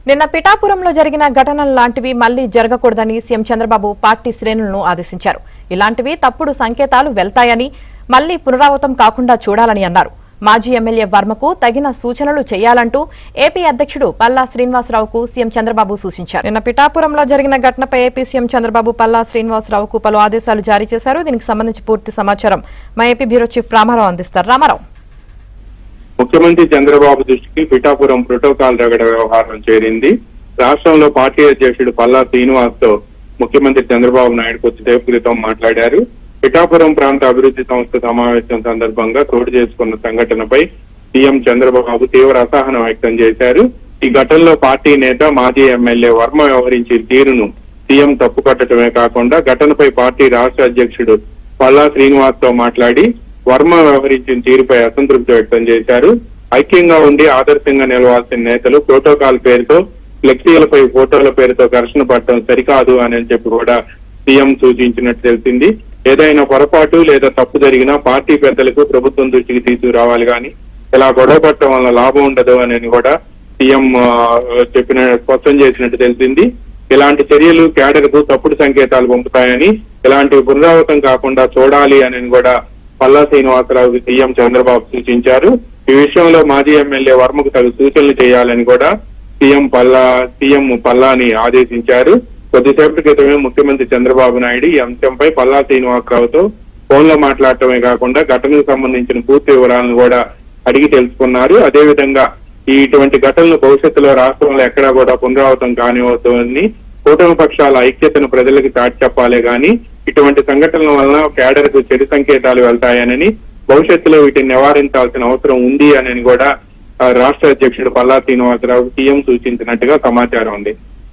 నిన్న పిఠాపురంలో జరిగిన ఘటనలు లాంటివి మళ్లీ జరగకూడదని సీఎం చంద్రబాబు పార్టీ శ్రేణులను ఆదేశించారు. ఇలాంటివి తప్పుడు సంకేతాలు వెళ్తాయని, మళ్లీ పునరావృతం కాకుండా చూడాలని అన్నారు. మాజీ ఎమ్మెల్యే వర్మకు తగిన సూచనలు చేయాలంటూ ఏపీ అధ్యక్షుడు పల్లా శ్రీనివాసరావుకు సీఎం చంద్రబాబు సూచించారు. నిన్న పిఠాపురంలో జరిగిన ఘటనపై ఏపీ సీఎం చంద్రబాబు పల్లా శ్రీనివాసరావుకు పలు ఆదేశాలు జారీ చేశారు. దీనికి సంబంధించి పూర్తి సమాచారం మా ఏపీ బ్యూరో చీఫ్ రామారావు అందిస్తారు. రామారావు, ముఖ్యమంత్రి చంద్రబాబు దృష్టికి పిఠాపురం ప్రోటోకాల్ రగడ వ్యవహారం చేరింది. రాష్ట్రంలో పార్టీ అధ్యక్షుడు పల్లా శ్రీనివాస్ తో ముఖ్యమంత్రి చంద్రబాబు నాయుడు కొద్దిసేపు క్రితం మాట్లాడారు. పిఠాపురం ప్రాంత అభివృద్ధి సంస్థ సమావేశం సందర్భంగా చోటు చేసుకున్న సంఘటనపై సీఎం చంద్రబాబు తీవ్ర అసహనం వ్యక్తం చేశారు. ఈ ఘటనలో పార్టీ నేత మాజీ ఎమ్మెల్యే వర్మ వ్యవహరించిన తీరును సీఎం తప్పుపట్టడమే కాకుండా ఘటనపై పార్టీ రాష్ట్ర అధ్యక్షుడు పల్లా శ్రీనివాస్ తో మాట్లాడి వర్మ వ్యవహరించిన తీరుపై అసంతృప్తి వ్యక్తం చేశారు. ఐక్యంగా ఉండి ఆదర్శంగా నిలవాల్సిన నేతలు ప్రోటోకాల్ పేరుతో, ఫ్లెక్సీలపై ఫోటోల పేరుతో ఘర్షణ పడటం సరికాదు అని చెప్పి కూడా సీఎం సూచించినట్టు తెలిసింది. ఏదైనా పొరపాటు లేదా తప్పు జరిగినా పార్టీ పెద్దలకు ప్రభుత్వం దృష్టికి తీసుకురావాలి కానీ ఇలా గొడవ పడటం వల్ల లాభం ఉండదు అని కూడా సీఎం స్పష్టం చేసినట్టు తెలిసింది. ఇలాంటి చర్యలు కేడర్కు తప్పుడు సంకేతాలు పంపుతాయని, ఇలాంటివి పునరావృతం కాకుండా చూడాలి అని కూడా పల్లా శ్రీనివాసరావుకి సీఎం చంద్రబాబు సూచించారు. ఈ విషయంలో మాజీ ఎమ్మెల్యే వర్మకు తగు సూచనలు చేయాలని కూడా సీఎం పల్లాని ఆదేశించారు. కొద్దిసేపటి క్రితమే ముఖ్యమంత్రి చంద్రబాబు నాయుడు ఈ అంశంపై పల్లా శ్రీనివాసరావుతో ఫోన్లో మాట్లాడటమే కాకుండా ఘటనకు సంబంధించిన పూర్తి వివరాలను కూడా అడిగి తెలుసుకున్నారు. అదేవిధంగా ఇటువంటి ఘటనలు భవిష్యత్తులో రాష్ట్రంలో ఎక్కడా కూడా పునరావృతం కానివద్దని, కూటమి పక్షాల ఐక్యతను ప్రజలకు చాటి చెప్పాలే గాని ఇటువంటి సంఘటనల వలన కేడర్ కు చెడు సంకేతాలు వెళ్తాయని, భవిష్యత్తులో వీటిని నివారించాల్సిన అవసరం ఉంది అని కూడా రాష్ట్ర అధ్యక్షుడు పల్లా శ్రీనివాసరావు సీఎం సూచించినట్టుగా సమాచారం ఉంది.